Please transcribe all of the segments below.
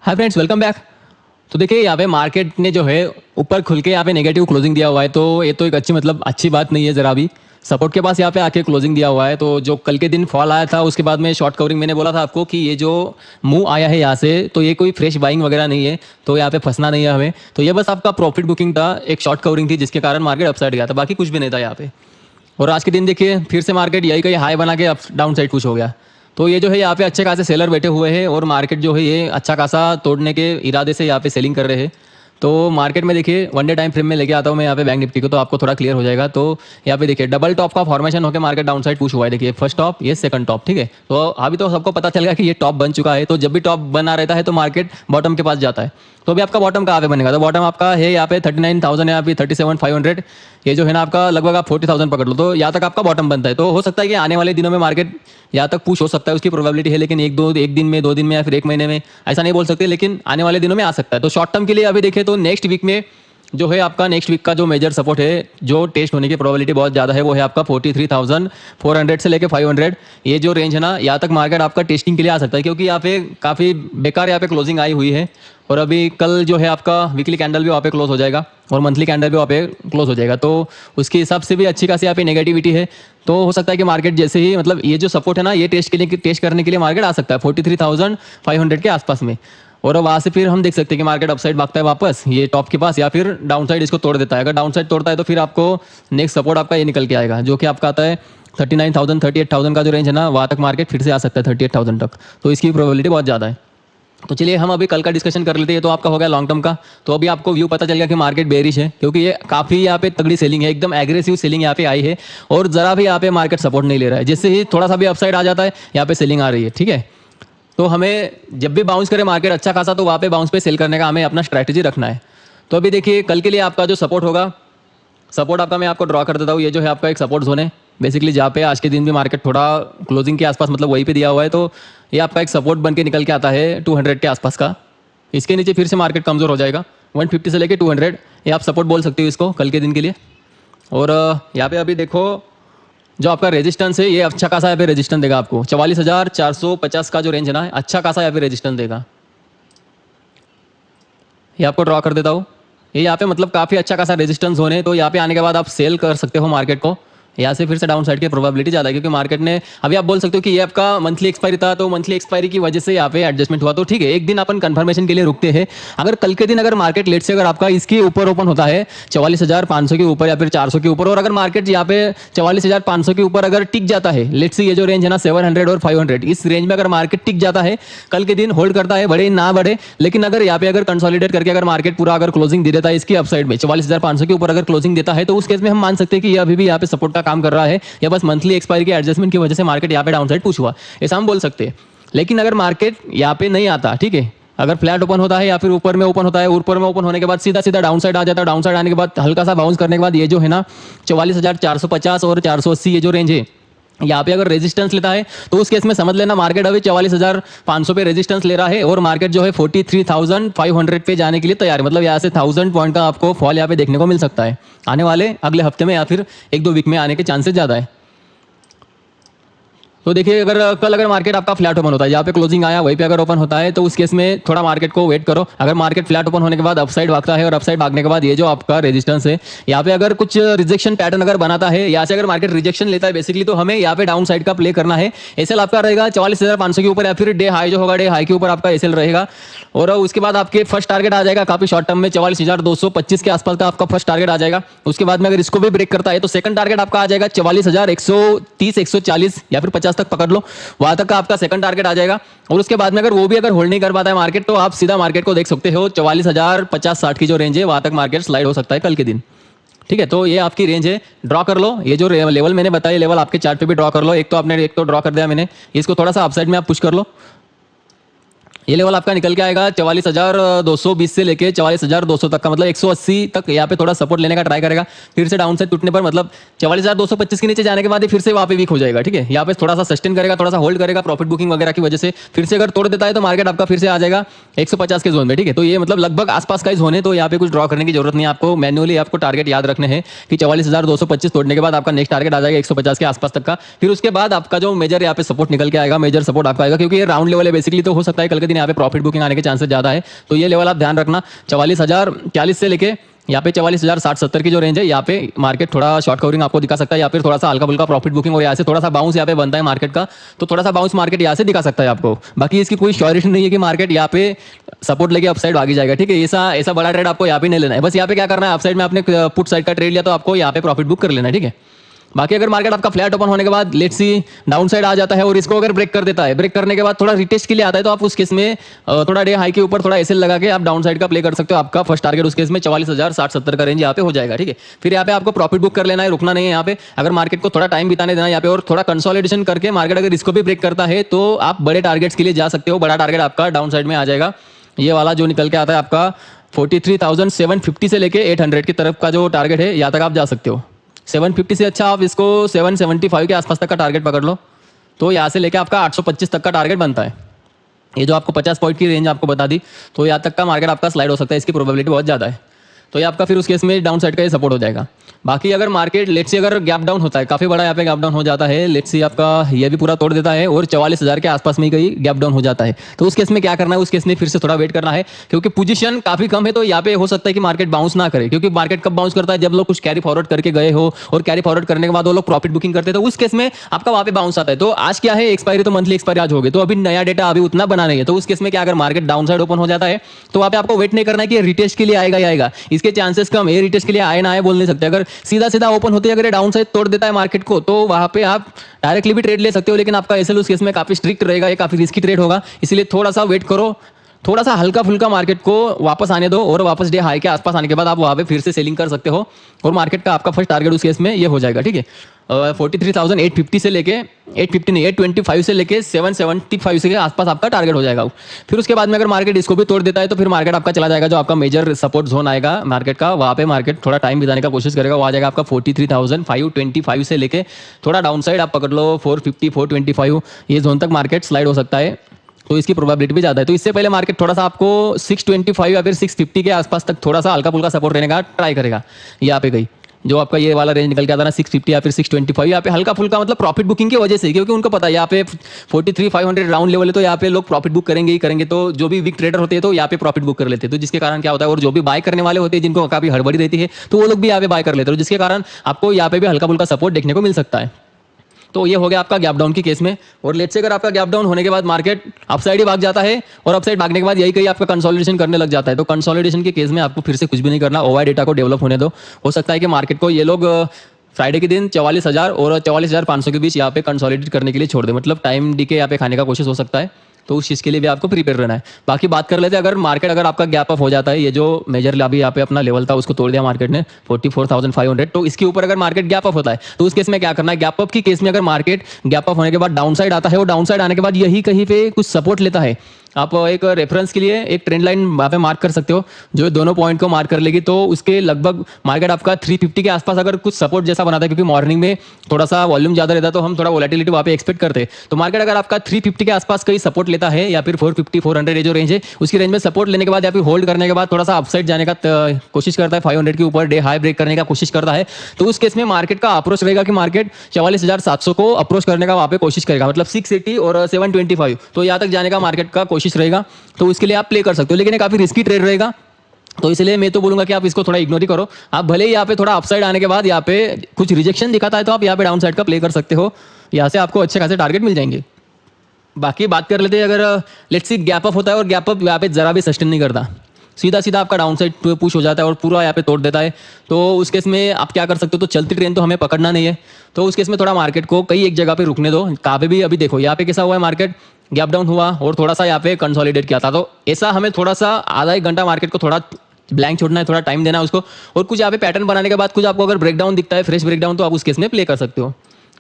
Hi friends, welcome back. तो देखिए यहाँ पे मार्केट ने जो है ऊपर खुल के यहाँ पे नेगेटिव क्लोजिंग दिया हुआ है, तो ये तो एक अच्छी अच्छी बात नहीं है ज़रा भी। सपोर्ट के पास यहाँ पे आके क्लोजिंग दिया हुआ है, तो जो कल के दिन फॉल आया था उसके बाद में शॉर्ट कवरिंग मैंने बोला था आपको कि ये जो मूव आया है यहाँ से, तो ये कोई फ्रेश बाइंग वगैरह नहीं है, तो यहाँ पे फंसना नहीं है हमें। तो ये बस आपका प्रॉफिट बुकिंग था, एक शॉर्ट कवरिंग थी जिसके कारण मार्केट अपसाइड गया था, बाकी कुछ भी नहीं था यहाँ पे। और आज के दिन देखिए फिर से मार्केट यही कहीं हाई बना के अप डाउन साइड कुछ हो गया। तो ये जो है यहाँ पे अच्छे खासे सेलर बैठे हुए हैं और मार्केट जो है ये अच्छा खासा तोड़ने के इरादे से यहाँ पे सेलिंग कर रहे हैं। तो मार्केट में देखिए वन डे टाइम फ्रेम में लेके आता हूँ मैं यहाँ पे बैंक निफ्टी को, तो आपको थोड़ा क्लियर हो जाएगा। तो यहाँ पे देखिए डबल टॉप का फॉर्मेशन होकर मार्केट डाउन साइड पुश हुआ है। देखिए फर्स्ट टॉप, ये सेकंड टॉप, ठीक है। तो अभी तो सबको पता चल गया कि ये टॉप बन चुका है। तो जब भी टॉप बना रहता है तो मार्केट बॉटम के पास जाता है। तो अभी आपका बॉटम कहाँ पे बनेगा? तो बॉटम आपका है यहाँ पे 39,000 है, अभी 37,500। ये जो है ना आपका लगभग आप 40,000 पकड़ लो, तो यहाँ तक आपका बॉटम बनता है। तो हो सकता है कि आने वाले दिनों में मार्केट यहाँ तक पुश हो सकता है, उसकी प्रोबेबिलिटी है। लेकिन एक दिन में, 2 दिन में या फिर 1 महीने में ऐसा नहीं बोल सकते, लेकिन आने वाले दिनों में आ सकता है। तो शॉर्ट टर्म के लिए अभी देखें तो नेक्स्ट वीक में जो है आपका नेक्स्ट वीक का जो मेजर सपोर्ट है, जो टेस्ट होने की प्रोबेबिलिटी बहुत ज़्यादा है, वो है आपका 43,400 से लेके 500। ये जो रेंज है ना, यहाँ तक मार्केट आपका टेस्टिंग के लिए आ सकता है, क्योंकि यहाँ पे काफ़ी बेकार यहाँ पे क्लोजिंग आई हुई है। और अभी कल जो है आपका वीकली कैंडल भी वहाँ पे क्लोज हो जाएगा और मंथली कैंडल भी वहाँ पे क्लोज हो जाएगा। तो उसके हिसाब से भी अच्छी खासी यहाँ पे नेगेटिविटी है। तो हो सकता है कि मार्केट जैसे ही ये जो सपोर्ट है ना, ये टेस्ट करने के लिए मार्केट आ सकता है 43,500 के आसपास में। और वहाँ से फिर हम देख सकते हैं कि मार्केट अपसाइड भागता है वापस ये टॉप के पास, या फिर डाउन साइड इसको तोड़ देता है। अगर डाउन साइड तोड़ता है तो फिर आपको नेक्स्ट सपोर्ट आपका ये निकल के आएगा, जो कि आपका आता है 39,000 38,000 का जो रेंज है ना, वहाँ तक मार्केट फिर से आ सकता है 38,000 तक। तो इसकी प्रोबेबिलिटी बहुत ज़्यादा है। तो चलिए हम अभी कल का डिस्कशन कर लेते हैं। तो आपका हो गया लॉन्ग टर्म का। तो अभी आपको व्यू पता चल गया कि मार्केट बेरिश है, क्योंकि ये काफ़ी यहाँ पे तगड़ी सेलिंग है, एकदम एग्रेसिव सेलिंग यहाँ पे आई है और ज़रा भी यहाँ पे मार्केट सपोर्ट नहीं ले रहा है। जिससे ही थोड़ा सा भी अपसाइड आ जाता है, यहाँ पे सेलिंग आ रही है, ठीक है। तो हमें जब भी बाउंस करे मार्केट अच्छा खासा, तो वहाँ पे बाउंस पे सेल करने का हमें अपना स्ट्रैटेजी रखना है। तो अभी देखिए कल के लिए आपका जो सपोर्ट होगा, सपोर्ट आपका मैं आपको ड्रॉ कर देता हूँ। ये जो है आपका एक सपोर्ट जोन है बेसिकली, जहाँ पे आज के दिन भी मार्केट थोड़ा क्लोजिंग के आसपास वहीं पे दिया हुआ है। तो ये आपका एक सपोर्ट बन के निकल के आता है 200 के आसपास का। इसके नीचे फिर से मार्केट कमज़ोर हो जाएगा 150 से लेके 200, ये आप सपोर्ट बोल सकते हो इसको कल के दिन के लिए। और यहाँ पे अभी देखो जो आपका रेजिस्टेंस है, ये अच्छा खासा यहाँ पे रेजिस्टेंस देगा आपको 44,450 का जो रेंज है ना, अच्छा खासा यहाँ पे रेजिस्टेंस देगा। ये आपको ड्रॉ कर देता हूँ। ये यहाँ पे काफ़ी अच्छा खासा रेजिस्टेंस जोन है। तो यहाँ पे आने के बाद आप सेल कर सकते हो मार्केट को। यहाँ से फिर से डाउन साइड की प्रोबेबिलिटी ज़्यादा है, क्योंकि मार्केट ने अभी आप बोल सकते हो कि ये आपका मंथली एक्सपायरी था, तो मंथली एक्सपायरी की वजह से यहाँ पे एडजस्टमेंट हुआ। तो ठीक है, एक दिन अपन कंफर्मेशन के लिए रुकते हैं। अगर कल के दिन अगर मार्केट लेट से अगर आपका इसके ऊपर ओपन होता है 44,500 के ऊपर या फिर 400 के ऊपर, और अगर मार्केट यहाँ पे 44,500 के ऊपर अगर टिक जाता है, लेट से ये जो रेंज है ना 700 और 500, इस रेंज में अगर मार्केट टिक जाता है, कल के दिन होल्ड करता है, बढ़े ना बढ़े, लेकिन अगर यहाँ पे अगर कंसोलिडेट करके अगर मार्केट पूरा अगर क्लोजिंग दे देता है इसकी अपसाइड में 44,500 के ऊपर अगर क्लोजिंग देता है, तो उस केस में हम मान सकते हैं कि ये अभी भी यहाँ पे सपोर्ट का काम कर रहा है, या बस मंथली एक्सपायरी के एडजस्टमेंट की वजह से मार्केट यहाँ पे डाउन साइड पुश हुआ, ऐसा हम बोल सकते हैं। लेकिन अगर मार्केट यहाँ पे नहीं आता, ठीक है, अगर फ्लैट ओपन होता है या फिर ऊपर में ओपन होता है, ऊपर में ओपन होने के बाद सीधा सीधा डाउन साइड आ जाता है, डाउन साइड आने के बाद हल्का सा बाउंस करने के बाद ये जो है ना 44,450 और 480 ये जो रेंज है, यहाँ पे अगर रेजिस्टेंस लेता है, तो उस केस में समझ लेना मार्केट अभी 44,500 पे रेजिस्टेंस ले रहा है और मार्केट जो है 43,500 पे जाने के लिए तैयार है। यहाँ से 1000 पॉइंट का आपको फॉल यहाँ पे देखने को मिल सकता है आने वाले अगले हफ्ते में, या फिर 1-2 वीक में आने के चांसेस ज़्यादा है। तो देखिए अगर मार्केट आपका फ्लैट ओपन होता है, जहाँ पे क्लोजिंग आया वहीं पे अगर ओपन होता है, तो उस केस में थोड़ा मार्केट को वेट करो। अगर मार्केट फ्लैट ओपन होने के बाद अपसाइड भागता है और अपसाइड भागने के बाद ये जो आपका रेजिस्टेंस है, यहाँ पे अगर कुछ रिजेक्शन पैटर्न अगर बनाता है, यहाँ से अगर मार्केट रिजेक्शन लेता है बेसिकली, तो हमें यहाँ पे डाउन साइड का प्ले करना है। एसएल आपका रहेगा 44,500 के ऊपर, या फिर डे हाई जो होगा, डे हाई के ऊपर आपका एसएल रहेगा। और उसके बाद आपके फर्स्ट टारगेट आ जाएगा काफी शॉर्ट टर्म में 44,225 के आसपास का आपका फर्स्ट टारगेट आ जाएगा। उसके बाद में अगर इसको भी ब्रेक करता है, तो सेकंड टारगेट आपका आ जाएगा 44,130 140 या फिर 50 तक पकड़ लो, वहां तक का आपका सेकंड टारगेट आ जाएगा। और उसके बाद में अगर वो भी अगर होल्ड नहीं कर पाता है मार्केट, तो आप सीधा मार्केट को देख सकते हो 44,050-60 की जो रेंज है, वहां तक मार्केट स्लाइड हो सकता है कल के दिन, ठीक है। तो ये आपकी रेंज है, ड्रॉ कर लो। ये जो लेवल मैंने बताया, लेवल आपके चार्ट पे भी ड्रॉ कर लो। एक तो ड्रॉ कर दिया मैंने, इसको थोड़ा सा अपसाइड में आप पुश कर लो। ये लेवल आपका निकल के आएगा 44,220 से लेके 44,200 तक का, 180 तक यहाँ पे थोड़ा सपोर्ट लेने का ट्राई करेगा। फिर से डाउन साइड टूटने पर 44,225 के नीचे जाने के बाद ही फिर से वहाँ पे वीक हो जाएगा, ठीक है। यहाँ पे थोड़ा सा सस्टेन करेगा, थोड़ा सा होल्ड करेगा प्रॉफिट बुकिंग वगैरह की वजह से। फिर से अगर तोड़ देता है तो मार्केट आपका फिर से आ जाएगा 150 के जोन में, ठीक है। तो ये लगभग आसपास का ही जोन है, तो यहाँ पे कुछ ड्रॉ करने की जरूरत नहीं है आपको। मैनुअली आपको टारगेट याद रखने हैं कि 44,225 तोड़ने के बाद आपका नेक्स्ट टारगेट आ जाएगा 150 के आसपास तक का। फिर उसके बाद आपका जो मेजर यहाँ पे सपोर्ट निकल के आएगा, मेजर सपोर्ट आपका आएगा, क्योंकि ये राउंड लेवल है बेसिकली। तो हो सकता है कल के दिन लेकिन यहाँ पे प्रॉफिट बुकिंग आने के चांसेस ज़्यादा है। तो ये लेवल आप ध्यान रखना, 44,040 से लेके यहाँ पे 44,060-70 की जो रेंज है, यहाँ पे मार्केट थोड़ा शॉर्ट कवरिंग आपको दिखा सकता है, या फिर थोड़ा सा हल्का फुल्का प्रॉफिट बुकिंग और यहाँ से थोड़ा सा बाउंस यहाँ पे बनता है मार्केट का, तो थोड़ा सा बाउंस मार्केट यहाँ से दिखा सकता है आपको। बाकी इसकी कोई श्योरिटी नहीं है कि मार्केट यहाँ पे सपोर्ट लेके अपसाइड भागी जाएगा, ठीक है। ऐसा ऐसा बड़ा ट्रेड आपको यहाँ पे नहीं लेना है। बस यहाँ पे क्या करना है, अपसाइड में आपने पुट साइड का ट्रेड लिया तो आपको यहाँ पे प्रॉफिट बुक कर लेना है, ठीक है। बाकी अगर मार्केट आपका फ्लैट ओपन होने के बाद लेट्स सी डाउन साइड आ जाता है और इसको अगर ब्रेक कर देता है, ब्रेक करने के बाद थोड़ा रिटेस्ट के लिए आता है, तो आप उस केस में थोड़ा डे हाई के ऊपर थोड़ा एसएल लगा के आप डाउन साइड का प्ले कर सकते हो। आपका फर्स्ट टारगेट उस केस में 44,060-70 का रेंज यहाँ पे हो जाएगा, ठीक है। फिर यहाँ पे आपको प्रॉफिट बुक कर लेना है, रुकना नहीं है यहाँ पे। अगर मार्केट को थोड़ा टाइम बिताने देना है यहाँ पे और थोड़ा कंसोलिडेशन करके मार्केट अगर इसको भी ब्रेक करता है तो आप बड़े टारगेट्स के लिए जा सकते हो। बड़ा टारगेट आपका डाउन साइड में आ जाएगा, ये वाला जो निकल के आता है आपका 43,750 से लेके 800 की तरफ का जो टारगेट है, यहाँ तक आप जा सकते हो। 750 से अच्छा आप इसको 775 के आसपास तक का टारगेट पकड़ लो, तो यहाँ से लेके आपका 825 तक का टारगेट बनता है। ये जो आपको 50 पॉइंट की रेंज आपको बता दी, तो यहाँ तक का मार्केट आपका स्लाइड हो सकता है, इसकी प्रोबेबिलिटी बहुत ज़्यादा है। तो ये आपका फिर उस केस में डाउन साइड का ये सपोर्ट हो जाएगा। बाकी अगर मार्केट लेट्स से अगर गैप डाउन होता है, काफ़ी बड़ा यहाँ पे गैप डाउन हो जाता है, लेट्स से आपका ये भी पूरा तोड़ देता है और 44,000 के आसपास में ही कहीं गैप डाउन हो जाता है, तो उस केस में क्या करना है, उस केस में फिर से थोड़ा वेट करना है, क्योंकि पोजीशन काफ़ी कम है। तो यहाँ पे हो सकता है कि मार्केट बाउंस ना करे, क्योंकि मार्केट कब बाउंस करता है, जब लोग कुछ कैरी फॉरवर्ड करके गए हो और कैरी फॉरवर्ड करने के बाद वो लोग प्रॉफिट बुकिंग करते हैं, तो उस केस में आपका वहाँ पे बाउंस आता है। तो आज क्या है, एक्सपायरी तो मंथली एक्सपायरी आज हो गई, तो अभी नया डेटा अभी उतना बना नहीं है, तो उस केस में क्या, अगर मार्केट डाउन साइड ओपन हो जाता है तो वहाँ पे आपको वेट नहीं करना है कि रिटेस्ट के लिए आएगा ही आएगा, इसके चांसेस कम है। रिटेस्ट के लिए आए ना आए बोल नहीं सकते। अगर सीधा सीधा ओपन होते अगर डाउन साइड तोड़ देता है मार्केट को, तो वहां पे आप डायरेक्टली भी ट्रेड ले सकते हो, लेकिन आपका एसएल उस केस में काफी स्ट्रिक्ट रहेगा, ये काफी रिस्की ट्रेड होगा। इसलिए थोड़ा सा वेट करो, थोड़ा सा हल्का फुल्का मार्केट को वापस आने दो, और वापस डे हाई के आसपास आने के बाद आप वहाँ पे फिर से सेलिंग कर सकते हो, और मार्केट का आपका फर्स्ट टारगेट उस केस में ये हो जाएगा, ठीक है। 43,850 से लेके 850 नहीं 825 से लेके 775 से के आसपास आपका टारगेट हो जाएगा। फिर उसके बाद में अगर मार्केट इसको भी तोड़ देता है तो फिर मार्केट आपका चला जाएगा, जो आपका मेजर सपोर्ट जोन आएगा मार्केट का, वहाँ पे मार्केट थोड़ा टाइम बिताने का कोशिश करेगा, वो आ जाएगा आपका 43,525 से लेके थोड़ा डाउन साइड आप पकड़ लो 450 425, ये जोन तक मार्केट स्लाइड हो सकता है, तो इसकी प्रोबेबिलिटी भी ज़्यादा है। तो इससे पहले मार्केट थोड़ा सा आपको 625 या फिर 650 के आसपास तक थोड़ा सा हल्का फुल्का सपोर्ट रहने का ट्राई करेगा। यहाँ पे गई जो आपका ये वाला रेंज निकल के आता ना 650 या फिर 625, यहाँ पे हल्का फुल्का मतलब प्रॉफिट बुकिंग की वजह से, क्योंकि उनको पता है यहाँ पे 43,500 राउंड लेवल है, तो यहाँ पे लोग प्रॉफिट बुक करेंगे ही करेंगे। तो जो भी वीक ट्रेडर होते हैं तो यहाँ पे प्रॉफिट बुक कर लेते हैं, तो जिसके कारण क्या होता है, और जो भी बाय करने वाले होते हैं जिनको काफ़ी हड़बड़ी रहती है, तो वो लोग भी यहाँ पे बाय कर लेते हैं, जिसके कारण आपको यहाँ पे भी हल्का फुल्का सपोर्ट देखने को मिल सकता है। तो ये हो गया आपका गैप डाउन की केस में। और लेट्स से अगर आपका गैप डाउन होने के बाद मार्केट अपसाइड ही भाग जाता है, और अपसाइड भागने के बाद यही कहीं आपका कंसोलिडेशन करने लग जाता है, तो कंसोलिडेशन के केस में आपको फिर से कुछ भी नहीं करना, ओवाई डेटा को डेवलप होने दो। हो सकता है कि मार्केट को ये लोग फ्राइडे के दिन 44,000 और 44,500 के बीच यहाँ पे कंसोलिडेट करने के लिए छोड़ दे, मतलब टाइम डीके यहाँ पे खाने का कोशिश हो सकता है, तो उस चीज़ के लिए भी आपको प्रिपेयर रहना है। बाकी बात कर लेते हैं, अगर मार्केट अगर आपका गैप अप हो जाता है, ये जो मेजर अभी यहाँ पे अपना लेवल था उसको तोड़ दिया मार्केट ने 44,500, तो इसके ऊपर अगर मार्केट गैप अप होता है तो उस केस में क्या करना है, गैप अप की केस में अगर मार्केट गैप अप होने के बाद डाउन साइड आता है, और डाउन साइड आने के बाद यही कहीं पे कुछ सपोर्ट लेता है, आप एक रेफरेंस के लिए एक ट्रेंड लाइन वहाँ पे मार्क कर सकते हो, जो दोनों पॉइंट को मार्क कर लेगी, तो उसके लगभग मार्केट आपका 350 के आसपास अगर कुछ सपोर्ट जैसा बनाता है, क्योंकि मॉर्निंग में थोड़ा सा वॉल्यूम ज़्यादा रहता है, तो हम थोड़ा वोलेटिलिटी वहाँ पे एक्सपेक्ट करते हैं। तो मार्केट अगर आपका 350 के आसपास कहीं सपोर्ट लेता है, या फिर 450 400 ये जो रेंज है उसकी रेंज में सपोर्ट लेने के बाद या फिर होल्ड करने के बाद थोड़ा सा अपसाइड जाने का कोशिश करता है, 500 के ऊपर डे हाई ब्रेक करने का कोशिश करता है, तो उस केस में मार्केट का अप्रोच रहेगा कि मार्केट 44,700 को अप्रोच करने का वहाँ पे कोशिश करेगा, मतलब 680 और 725, तो यहाँ तक जाने का मार्केट का कोशिश रहेगा, तो इसके लिए आप प्ले कर सकते हो, लेकिन ये काफ़ी रिस्की ट्रेड रहेगा। तो इसलिए मैं तो बोलूंगा कि आप इसको थोड़ा इग्नोर ही करो। आप भले ही यहाँ पे थोड़ा अपसाइड आने के बाद यहाँ पे कुछ रिजेक्शन दिखाता है, तो आप यहाँ पे डाउन साइड का प्ले कर सकते हो, यहाँ से आपको अच्छे खासे टारगेट मिल जाएंगे। बाकी बात कर लेते हैं, अगर लेट्स सी गैप अप होता है और गैप अप यहाँ पे जरा भी सस्टेन नहीं करता, सीधा सीधा आपका डाउन साइड पुश हो जाता है और पूरा यहाँ पे तोड़ देता है, तो उस केस में आप क्या कर सकते हो, तो चलती ट्रेन तो हमें पकड़ना नहीं है, तो उस केस में थोड़ा मार्केट को कई एक जगह पे रुकने दो। कहाँ पे भी अभी देखो यहाँ पे कैसा हुआ है, मार्केट गैप डाउन हुआ और थोड़ा सा यहाँ पे कंसोलिडेट किया था, तो ऐसा हमें थोड़ा सा आधा एक घंटा मार्केट को थोड़ा ब्लैंक छोड़ना है, थोड़ा टाइम देना है उसको, और कुछ यहाँ पे पैटर्न बनाने के बाद कुछ आपको अगर ब्रेकडाउन दिखता है, फ्रेश ब्रेकडाउन, तो आप उस केस में प्ले कर सकते हो,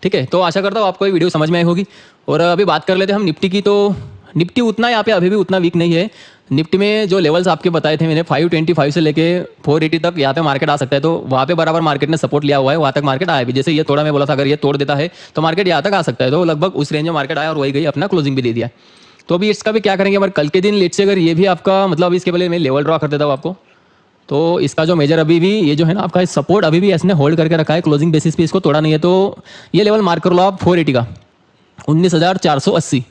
ठीक है। तो आशा करता हूँ आपको ये वीडियो समझ में आई होगी। और अभी बात कर लेते हैं हम निफ्टी की, तो निफ्टी उतना यहाँ पे अभी भी उतना वीक नहीं है। निफ्टी में जो लेवल्स आपके बताए थे मैंने 525 से लेके 480 तक यहाँ पे मार्केट आ सकता है, तो वहाँ पे बराबर मार्केट ने सपोर्ट लिया हुआ है, वहाँ तक मार्केट आया भी। जैसे ये थोड़ा मैं बोला था, अगर ये तोड़ देता है तो मार्केट यहाँ तक आ सकता है, तो लगभग उस रेंज में मार्केट आया और वही गई, अपना क्लोजिंग भी दे दिया। तो अभी इसका भी क्या करेंगे, हमारे कल के दिन लेट से अगर ये भी आपका मतलब इसके पहले मैं लेवल ड्रॉ कर देता हूँ आपको, तो इसका जो मेजर अभी भी ये जो है ना आपका सपोर्ट अभी भी इसने होल्ड करके रखा है, क्लोजिंग बेसिस पे इसको तोड़ा नहीं है, तो ये लेवल मार्क कर लो आप 480 का 19,480,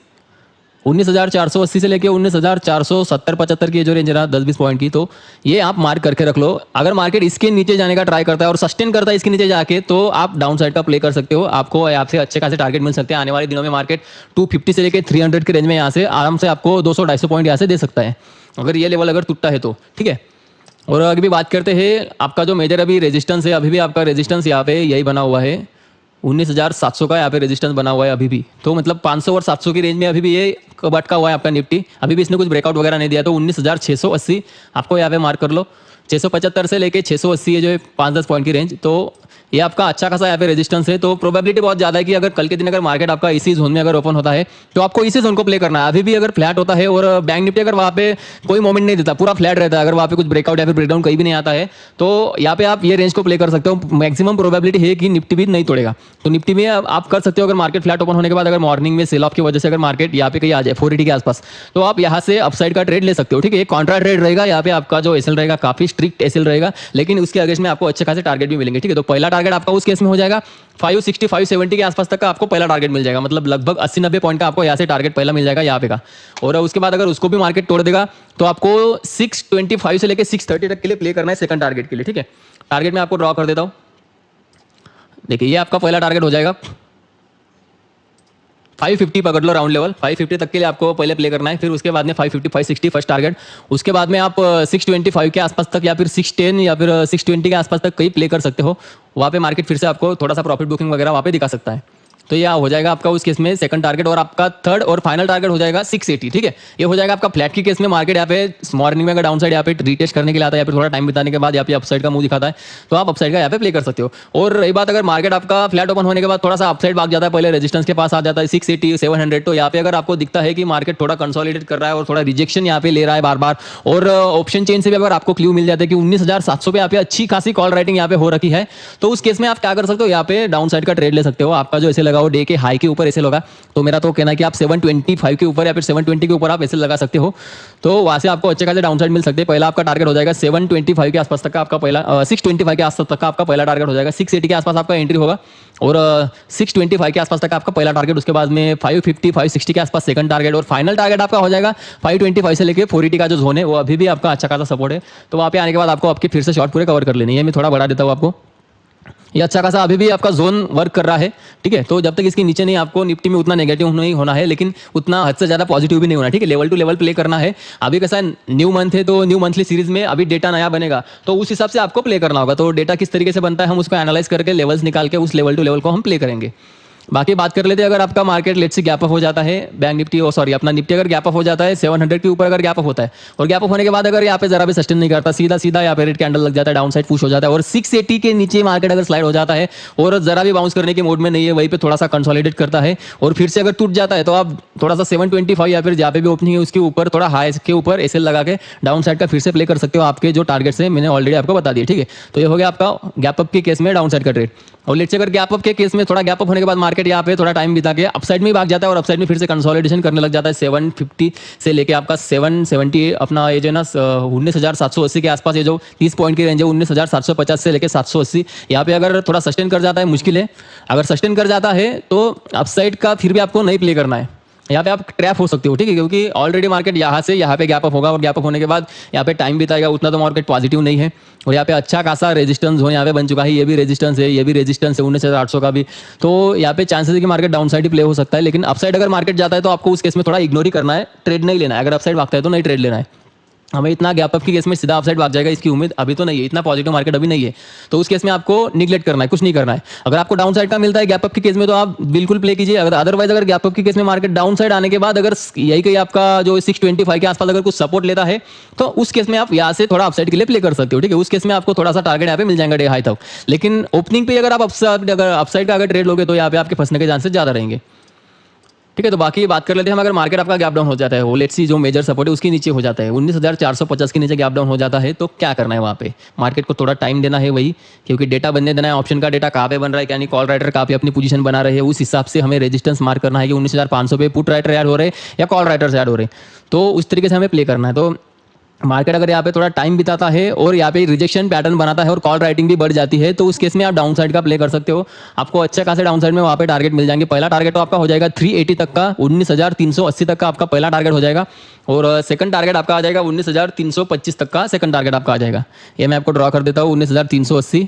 19,480 से लेके 19,470-75 की जो रेंज है ना 10-20 पॉइंट की, तो ये आप मार्क करके रख लो। अगर मार्केट इसके नीचे जाने का ट्राई करता है और सस्टेन करता है इसके नीचे जाके, तो आप डाउन साइड का प्ले कर सकते हो। आपको यहाँ से अच्छे खासे टारगेट मिल सकते हैं। आने वाले दिनों में मार्केट 250 से लेके 300 के रेंज में यहाँ से आराम से आपको 200-250 पॉइंट यहाँ से दे सकता है, अगर ये लेवल अगर टूटता है तो, ठीक है। और अभी भी बात करते हैं, आपका जो मेजर अभी रेजिस्टेंस है, अभी भी आपका रेजिस्टेंस यहाँ पे यही बना हुआ है, 19,700 का यहाँ पे रेजिस्टेंस बना हुआ है अभी भी। तो मतलब 500 और 700 की रेंज में अभी भी ये भटका हुआ है आपका निफ्टी। अभी भी इसने कुछ ब्रेकआउट वगैरह नहीं दिया, तो 19,680 आपको यहाँ पे मार्क कर लो। 675 से लेके 680 है जो 5-10 पॉइंट की रेंज, तो ये आपका अच्छा खासा यहाँ पे रेजिस्टेंस है। तो प्रोबेबिलिटी बहुत ज़्यादा है कि अगर कल के दिन अगर मार्केट आपका इसी जोन में अगर ओपन होता है, तो आपको इसी जोन को प्ले करना है। अभी भी अगर फ्लैट होता है और बैंक निफ्टी अगर वहाँ पे कोई मोमेंट नहीं देता, पूरा फ्लैट रहता है, अगर वहाँ पे कुछ ब्रेकआउट या फिर ब्रेकडाउन कहीं भी नहीं आता है, तो यहाँ पे आप ये रेंज को प्ले कर सकते हो। मैक्सिमम प्रोबेबिलिटी है कि निफ्टी भी नहीं तोड़ेगा। तो निफ्टी में आप कर सकते हो, अगर मार्केट फ्लैट ओपन होने के बाद अगर मॉर्निंग में सेल ऑफ की वजह से अगर मार्केट यहाँ पे कहीं आ जाए 480 के आसपास, तो आप यहाँ से अपसाइड का ट्रेड ले सकते हो, ठीक है। एक कॉन्ट्रा ट्रेड रहेगा, यहाँ पे आपका जो एसएल रहेगा काफी स्ट्रिक्ट एसएल रहेगा, लेकिन उसके अगेंस्ट में आपको अच्छे खासे टारगेट भी मिलेंगे, ठीक है। तो पहला टारगेट आपका उस केस में हो जाएगा 560 570 के आसपास तक का आपको पहला टारगेट मिल जाएगा, मतलब लगभग 80-90 पॉइंट का आपको यहाँ से टारगेट पहला मिल जाएगा यहाँ पे का। और उसके बाद अगर उसको भी मार्केट तोड़ देगा, तो आपको 625 से लेके 630 तक के लिए प्ले करना है सेकंड टारगेट के लिए, ठीक है। टारगेट मैं आपको ड्रॉ कर देता हूँ। देखिए ये आपका पहला टारगेट हो जाएगा 550 पकड़ लो, राउंड लेवल 550 तक के लिए आपको पहले प्ले करना है। फिर उसके बाद में 550 560 फर्स्ट टारगेट। उसके बाद में आप 625 के आसपास तक या फिर 610 या फिर 620 के आसपास तक कहीं प्ले कर सकते हो। वहाँ पे मार्केट फिर से आपको थोड़ा सा प्रॉफिट बुकिंग वगैरह वहाँ पे दिखा सकता है। तो यह हो जाएगा आपका उस केस में सेकंड टारगेट। और आपका थर्ड और फाइनल टारगेट हो जाएगा 680, ठीक है। ये हो जाएगा आपका फ्लैट की केस में। मार्केट यहाँ पे मॉर्निंग में अगर डाउन साइड यहाँ पे रीटेस्ट करने के लिए आता है या फिर थोड़ा टाइम बिताने के बाद यहाँ पे अपसाइड का मुंह दिखाता है, तो आप अपसाइड का यहाँ पे प्ले कर सकते हो। और रही बात अगर मार्केट आपका फ्लैट ओपन होने के बाद थोड़ा सा अपसाइड भाग जाता है, पहले रेजिस्टेंस के पास आ जाता है 680 700, तो यहाँ पे अगर आपको दिखता है कि मार्केट थोड़ा कंसोलिडेट कर रहा है और थोड़ा रिजेक्शन यहाँ पे ले रहा है बार बार, और ऑप्शन चेन से भी अगर आपको क्लू मिल जाता है कि 19,700 पे यहाँ पे अच्छी खासी कॉल राइटिंग यहाँ पे हो रखी है, तो उस केस में आप क्या कर सकते हो, यहाँ पे डाउन साइड का ट्रेड ले सकते हो। आपका जो ऐसे लगा हो डे के हाई के ऊपर ऐसे लगा, तो मेरा तो कहना है कि आप 725 के ऊपर या फिर 720 के ऊपर आप ऐसे लगा सकते हो, तो वहां से आपको अच्छे खासे डाउन साइड मिल सकते हैं। पहला आपका टारगेट हो जाएगा 725 के आसपास तक का आपका पहला 625 के आसपास तक का आपका पहला टारगेट हो जाएगा। 680 के आसपास आपका एंट्री होगा और 625 के आसपास तक आपका पहला टारगेट। उसके बाद में 550 560 के आसपास सेकंड टारगेट और फाइनल टारगेट आपका हो जाएगा 525 से लेके 480 का जो जोन है वो अभी भी आपका अच्छा खासा सपोर्ट है। तो वहाँ पे आने के बाद आपको आपके फिर से शॉर्ट पूरे कवर कर लेने हैं। मैं थोड़ा बढ़ा देता हूँ आपको, ये अच्छा खासा अभी भी आपका जोन वर्क कर रहा है, ठीक है। तो जब तक इसके नीचे नहीं, आपको निफ्टी में उतना नेगेटिव नहीं होना है, लेकिन उतना हद से ज़्यादा पॉजिटिव भी नहीं होना, ठीक है। लेवल टू लेवल प्ले करना है। अभी कैसा है, न्यू मंथ है, तो न्यू मंथली सीरीज में अभी डेटा नया बनेगा, तो उस हिसाब से आपको प्ले करना होगा। तो डेटा किस तरीके से बनता है, हम उसको एनालाइज करके लेवल्स निकाल के उस लेवल टू लेवल को हम प्ले करेंगे। बाकी बात कर लेते हैं, अगर आपका मार्केट लेट से गैप अप हो जाता है, बैंक निफ्टी और सॉरी अपना निफ्टी अगर गैप अप हो जाता है 700 के ऊपर अगर गैप अप होता है, और गैप अप होने के बाद अगर यहाँ पे जरा भी सस्टेन नहीं करता, सीधा सीधा यहाँ पे रेड कैंडल लग जाता है, डाउन साइड पुश हो जाता है, और 680 के नीचे मार्केट अगर स्लाइड हो जाता है और जरा भी बाउंस करने के मोड में नहीं है, वहीं पे थोड़ा सा कंसोलिडेट करता है और फिर से अगर टूट जाता है, तो आप थोड़ा सा 725 या फिर जहाँ पे भी ओपनिंग है उसके ऊपर थोड़ा हाई के ऊपर एसएल लगा के डाउन साइड का फिर से प्ले कर सकते हो। आपके जो टारगेट्स हैं मैंने ऑलरेडी आपको बता दिए, ठीक है। तो ये हो गया आपका गैप अप के केस में डाउन साइड का ट्रेड। और लेट्स से अगर गैप अप के केस में थोड़ा गैप अप होने के बाद मार्केट यहाँ पे थोड़ा टाइम बिता के अपसाइड में भाग जाता है और अपसाइड में फिर से कंसोलिडेशन करने लग जाता है 750 से लेके आपका 770 अपना ये जो है ना 19,780 के आसपास, ये जो 30 पॉइंट की रेंज है 19,750 से लेके 780, यहाँ पे अगर थोड़ा सस्टेन कर जाता है, मुश्किल है। अगर सस्टेन कर जाता है तो अपसाइड का फिर भी आपको नहीं प्ले करना है, यहाँ पे आप ट्रैप हो सकते हो, ठीक है। क्योंकि ऑलरेडी मार्केट यहाँ से यहाँ पे गैप अप होगा और गैप अप होने के बाद यहाँ पे टाइम बिताएगा, उतना तो मार्केट पॉजिटिव नहीं है। और यहाँ पे अच्छा खासा रेजिस्टेंस हो यहाँ पे बन चुका है, ये भी रेजिस्टेंस है, ये भी रेजिस्टेंस है 19,800 का भी। तो यहाँ पे चांसेस है कि मार्केट डाउन साइड ही प्ले हो सकता है, लेकिन अपसाइड अगर मार्केट जाता है तो आपको उस केस में थोड़ा इग्नोर ही करना है, ट्रेड नहीं लेना है। अगर अपसाइड भागता है तो नहीं ट्रेड लेना है। हमें इतना गैप अप की केस में सीधा अपसाइड भाग जाएगा इसकी उम्मीद अभी तो नहीं है, इतना पॉजिटिव मार्केट अभी नहीं है, तो उस केस में आपको निगलेक्ट करना है, कुछ नहीं करना है। अगर आपको डाउन साइड का मिलता है गैप अप की केस में तो आप बिल्कुल प्ले कीजिए। अगर अदरवाइज अगर गैप अप की केस में मार्केट डाउन साइड आने के बाद अगर यही कहीं आपका जो 625 के आसपास अगर कुछ सपोर्ट लेता है, तो उस केस में आप यहाँ से थोड़ा अपसाइड के लिए प्ले कर सकते हो, ठीक है। उस केस में आपको थोड़ा सा टारगेट यहाँ पे मिल जाएगा डे हाई तक, लेकिन ओपनिंग पे अगर आप अपसाइड का अगर ट्रेड लोगे तो यहाँ पे आपके फंसने के चांसेस ज्यादा रहेंगे, ठीक है। तो बाकी बात कर लेते हैं हम, अगर मार्केट आपका गैप डाउन हो जाता है, वो लेट्स सी जो मेजर सपोर्ट है उसके नीचे हो जाता है 19,450 के नीचे गैप डाउन हो जाता है, तो क्या करना है वहाँ पे, मार्केट को थोड़ा टाइम देना है वही, क्योंकि डेटा बनने देना है। ऑप्शन का डेटा कहाँ पे बन रहा है, यानी कॉल राइटर कहाँ पे अपनी पोजीशन बना रहे हैं, उस हिसाब से हमें रेजिस्टेंस मार्क करना है कि 19,500 पे पुट राइटर ऐड हो रहे हैं या कॉल राइटर्स ऐड हो रहे हैं, तो उस तरीके से हमें प्ले करना है। तो मार्केट अगर यहाँ पे थोड़ा टाइम बिताता है और यहाँ पे रिजेक्शन पैटर्न बनाता है और कॉल राइटिंग भी बढ़ जाती है, तो उस केस में आप डाउन साइड का प्ले कर सकते हो। आपको अच्छा खासा डाउन साइड में वहाँ पे टारगेट मिल जाएंगे। पहला टारगेट तो आपका हो जाएगा 380 तक का, 19,380 तक का आपका पहला टारगेट हो जाएगा। और सेकंड टारगेट आपका आ जाएगा 19,325 तक का सेकंड टारगेट आपका आ जाएगा। ये मैं आपको ड्रॉ कर देता हूँ, 19,380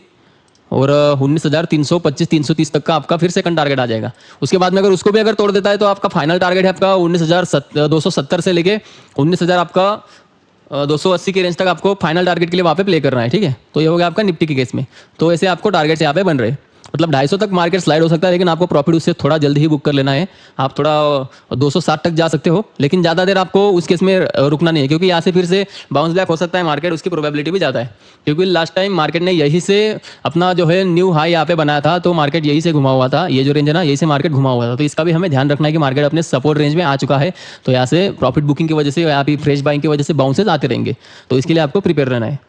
और 19,325 330 तक का आपका फिर सेकंड टारगेट आ जाएगा। उसके बाद में अगर उसको भी अगर तोड़ देता है तो आपका फाइनल टारगेट है आपका 19,270 से लेके 19,000 आपका 280 की रेंज तक आपको फाइनल टारगेट के लिए वहाँ पे प्ले करना है, ठीक है। तो ये हो गया आपका निफ्टी के केस में। तो ऐसे आपको टारगेट्स यहाँ पे बन रहे हैं। मतलब 250 तक मार्केट स्लाइड हो सकता है, लेकिन आपको प्रॉफिट उससे थोड़ा जल्दी ही बुक कर लेना है। आप थोड़ा 260 तक जा सकते हो, लेकिन ज़्यादा देर आपको उस केस में रुकना नहीं है, क्योंकि यहाँ से फिर से बाउंस बैक हो सकता है मार्केट, उसकी प्रोबेबिलिटी भी ज़्यादा है। क्योंकि लास्ट टाइम मार्केट ने यही से अपना जो है न्यू हाई यहाँ पे बनाया था, तो मार्केट यही से घुमा हुआ था। ये जो रेंज है ना, यही से मार्केट घुमा हुआ था। तो इसका भी हमें ध्यान रखना है कि मार्केट अपने सपोर्ट रेंज में आ चुका है। तो यहाँ से प्रॉफिट बुकिंग की वजह से, यहाँ पे फ्रेश बाइंग की वजह से बाउंसेस आते रहेंगे। तो इसके लिए आपको प्रिपेयर रहना है।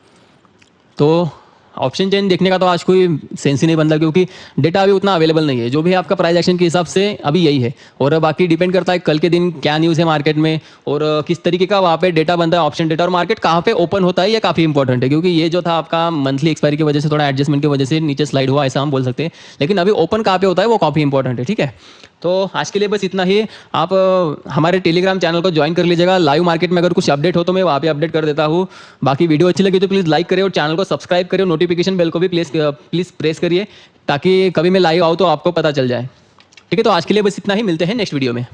तो ऑप्शन चेन देखने का तो आज कोई सेंस ही नहीं बनता, क्योंकि डेटा अभी उतना अवेलेबल नहीं है। जो भी है आपका प्राइस एक्शन के हिसाब से अभी यही है, और बाकी डिपेंड करता है कल के दिन क्या न्यूज़ है मार्केट में और किस तरीके का वहाँ पे डेटा बनता है, ऑप्शन डेटा, और मार्केट कहाँ पे ओपन होता है, ये काफ़ी इंपॉर्टेंट है। क्योंकि ये जो था आपका मंथली एक्सपायरी की वजह से, थोड़ा एडजस्टमेंट की वजह से नीचे स्लाइड हुआ, ऐसा हम बोल सकते हैं। लेकिन अभी ओपन कहाँ पे होता है वो काफ़ी इंपॉर्टेंट है, ठीक है। तो आज के लिए बस इतना ही। आप हमारे टेलीग्राम चैनल को ज्वाइन कर लीजिएगा। लाइव मार्केट में अगर कुछ अपडेट हो तो मैं वहाँ पे अपडेट कर देता हूँ। बाकी वीडियो अच्छी लगी तो प्लीज़ लाइक करिए और चैनल को सब्सक्राइब करिए, नोटिफिकेशन बेल को भी प्लीज़ प्रेस करिए, ताकि कभी मैं लाइव आऊँ तो आपको पता चल जाए, ठीक है। तो आज के लिए बस इतना ही, मिलते हैं नेक्स्ट वीडियो में।